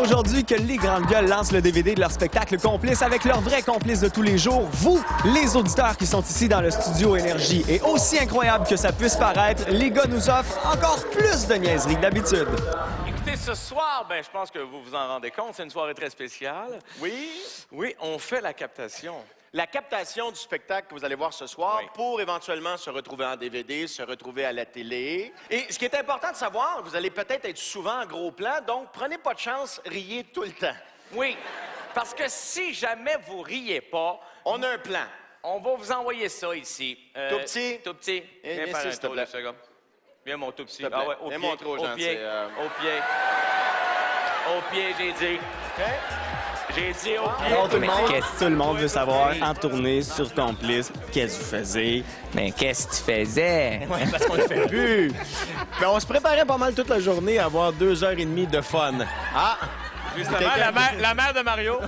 aujourd'hui que les Grandes Gueules lancent le DVD de leur spectacle Complices avec leurs vrais complices de tous les jours, vous, les auditeurs qui sont ici dans le studio Énergie. Et aussi incroyable que ça puisse paraître, les gars nous offrent encore plus de niaiseries que d'habitude. Écoutez, ce soir, ben, je pense que vous vous en rendez compte, c'est une soirée très spéciale. Oui. Oui, on fait la captation. La captation du spectacle que vous allez voir ce soir Oui. pour éventuellement se retrouver en DVD, se retrouver à la télé. Et ce qui est important de savoir, vous allez peut-être être souvent en gros plan, donc prenez pas de chance, riez tout le temps. Oui, parce que si jamais vous riez pas, On a un plan. on va vous envoyer ça ici. Tout petit? Tout petit. Et Viens ici, faire un s'il te tour, plaît. là, ce gars. Viens, mon tout petit. S'il te plaît. Ah ouais, au Viens pied, montrer aux au gens, pied, c'est, au pied. Au pied, j'ai dit. OK? J'ai dit au pied. Alors, tout le monde veut savoir, en tournée sur Complices, qu'est-ce que vous faisiez? Mais qu'est-ce que tu faisais? Ouais, parce qu'on le fait plus. Mais on se préparait pas mal toute la journée à avoir 2h30 de fun. Ah! Justement, Quelqu'un- la mère de Mario.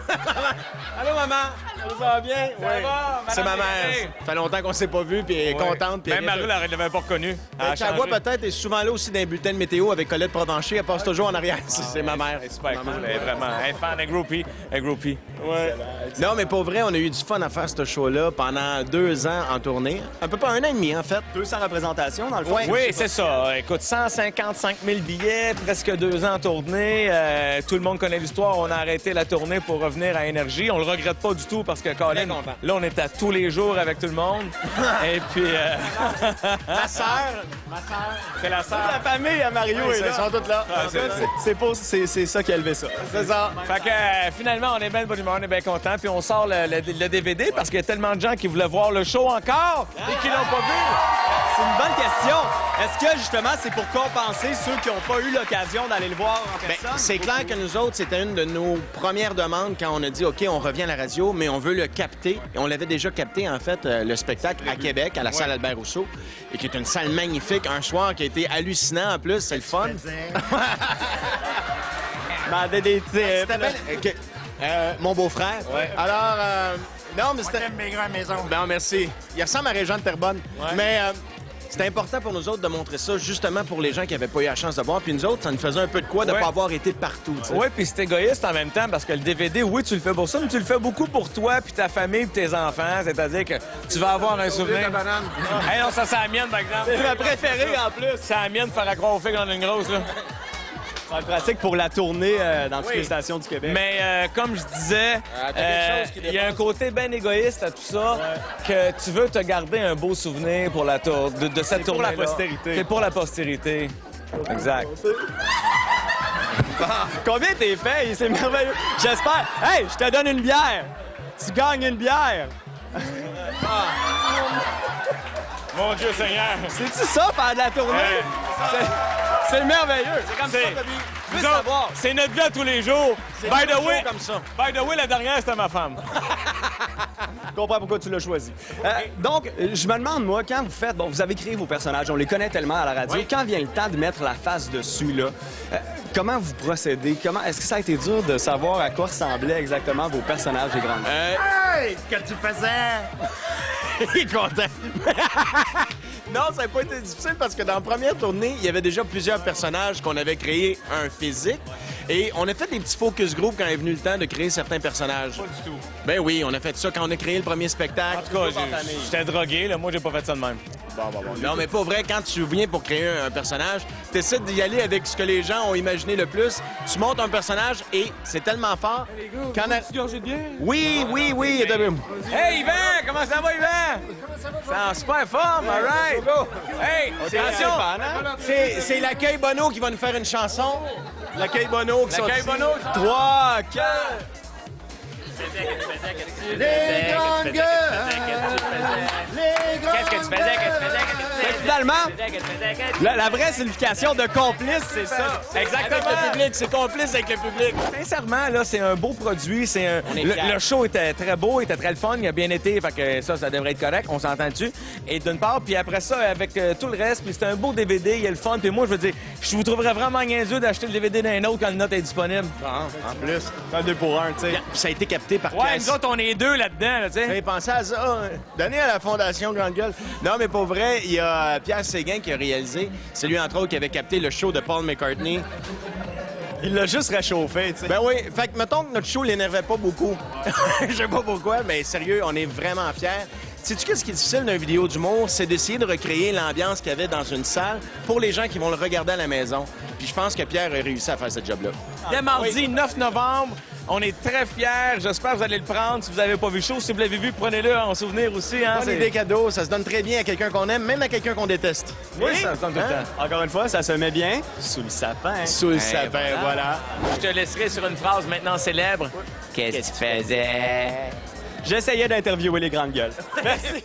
Allô, maman! Ça va bien? Ça va, C'est ma Madame mère. Desmarais. Ça fait longtemps qu'on s'est pas vu, puis elle est contente. Puis Même Mario ne l'avait pas reconnu. Ta voix, peut-être, est souvent là aussi dans les bulletins de météo avec Colette Provencher. Elle passe toujours en arrière. C'est ma mère. Elle est super Ma cool, mère. elle est vraiment. Elle est fan, elle est groupie. Elle est groupie. Ouais. Non, mais pour vrai, on a eu du fun à faire ce show-là pendant 2 ans en tournée. Un peu pas 1 an et demi, en fait. 200 représentations, dans le fond? Ouais. Oui, c'est ça. Écoute, 155 000 billets, presque 2 ans en tournée. Tout le monde connaît l'histoire. On a arrêté la tournée pour revenir à Énergie. On le regrette pas du tout parce que, Colin, content. là, on est à tous les jours avec tout le monde. Et puis... Ma sœur. c'est la Toute sœur. la famille à Mario est Ils là. sont toutes là. C'est ça qui a levé ça. C'est ça. Fait que finalement, on est bien de bonne humeur, on est bien content. Puis on sort le DVD parce qu'il y a tellement de gens qui voulaient voir le show encore et qui l'ont pas vu. C'est une bonne question. Est-ce que, justement, c'est pour compenser ceux qui n'ont pas eu l'occasion d'aller le voir en Ben, personne? c'est clair que nous autres, c'était une de nos premières demandes quand on a dit, OK, on revient à la radio, mais on veut le capter. Et on l'avait déjà capté, en fait, le spectacle à Québec, à la salle Albert Rousseau, et qui est une salle magnifique, un soir qui a été hallucinant en plus, c'est le fun. Demander des tips. C'était bien- OK. Mon beau-frère. Alors, non, mais c'était... mes grands maisons. Non, merci. Il ressemble à Régent de Terrebonne. Mais c'était important pour nous autres de montrer ça, justement pour les gens qui n'avaient pas eu la chance de voir. Puis nous autres, ça nous faisait un peu de quoi de ne Ouais. pas avoir été partout, tu sais. Oui, puis c'est égoïste en même temps parce que le DVD, oui, tu le fais pour ça, mais tu le fais beaucoup pour toi, puis ta famille, puis tes enfants. C'est-à-dire que tu vas avoir un souvenir. Hey, non, ça, c'est la mienne, par exemple. C'est ma préférée, en plus. C'est la mienne de faire la croix au fig dans une grosse, là. Ça va être pratique pour la tournée dans toutes les stations du Québec. Mais comme je disais, t'as quelque chose qui il y a un côté bien égoïste à tout ça, que tu veux te garder un beau souvenir pour la tour de cette pour tournée. la postérité. C'est pour la postérité. Exact. Combien t'es fait? C'est merveilleux. J'espère. Hey, je te donne une bière. Tu gagnes une bière. Mon Dieu Seigneur! C'est-tu ça, faire de la tournée? C'est merveilleux. C'est comme ça, Bobby. Je veux savoir. C'est notre vie à tous les jours. By the way, comme ça. by the way, la dernière, c'était ma femme. Je comprends pourquoi tu l'as choisi. Donc, je me demande, moi, quand vous faites... Bon, vous avez créé vos personnages, on les connaît tellement à la radio. Oui. Quand vient le temps de mettre la face dessus, là, comment vous procédez? Est-ce que ça a été dur de savoir à quoi ressemblaient exactement vos personnages des grandes? Hey! Que tu faisais? Il est content. Non, ça n'a pas été difficile parce que dans la première tournée, il y avait déjà plusieurs personnages qu'on avait créés un physique. Et on a fait des petits focus group quand est venu le temps de créer certains personnages. Pas du tout. Ben oui, on a fait ça quand on a créé le premier spectacle. En tout cas, j'étais drogué, là. Moi, j'ai pas fait ça de même. Non, mais pas vrai, quand tu viens pour créer un personnage, tu essaies d'y aller avec ce que les gens ont imaginé le plus. Tu montes un personnage et c'est tellement fort. Oui, oui, oui. Hey, Yvan! Comment ça va, Yvan? C'est en super forme, all right? Hey, attention! C'est l'accueil Bono qui va nous faire une chanson. L'accueil Bono qui L'accueil sont Bono. 3, 4... Les grandes gueules! Les grandes Qu'est-ce que tu faisais? Finalement, la vraie signification de complice, c'est ça. Exactement. Avec le public, c'est complice avec le public. Sincèrement, là, c'est un beau produit. Le show était très beau, était très le fun, il a bien été, fait que ça devrait être correct, on s'entend dessus. Et d'une part, puis après ça, avec tout le reste, puis c'était un beau DVD, il y a le fun. Puis moi, je veux dire, je vous trouverais vraiment niaiseux d'acheter le DVD d'un autre quand le note est disponible. En plus. Un 2 pour 1, tu sais. Ça a été capté par Ouais, Cass. nous autres, on est deux là-dedans, là, tu sais. Vous avez pensé à ça? Donner à la Fondation Grande Gueule. Non, mais pour vrai, il y a Pierre Séguin qui a réalisé. C'est lui, entre autres, qui avait capté le show de Paul McCartney. Il l'a juste réchauffé, tu sais. Ben oui, fait que mettons que notre show l'énervait pas beaucoup. Je sais pas pourquoi, mais sérieux, on est vraiment fiers. Sais-tu qu'est-ce qui est difficile d'une vidéo d'humour? C'est d'essayer de recréer l'ambiance qu'il y avait dans une salle pour les gens qui vont le regarder à la maison. Puis je pense que Pierre a réussi à faire ce job-là. Dès mardi 9 novembre, on est très fiers. J'espère que vous allez le prendre. Si vous n'avez pas vu le show, si vous l'avez vu, prenez-le en souvenir aussi. Hein, Bonne idée cadeau, ça se donne très bien à quelqu'un qu'on aime, même à quelqu'un qu'on déteste. Oui, ça se donne tout le Hein? temps. Encore une fois, ça se met bien sous le sapin. Sous le sapin, voilà. Je te laisserai sur une phrase maintenant célèbre. Qu'est-ce que tu faisais? J'essayais d'interviewer les grandes gueules. Merci.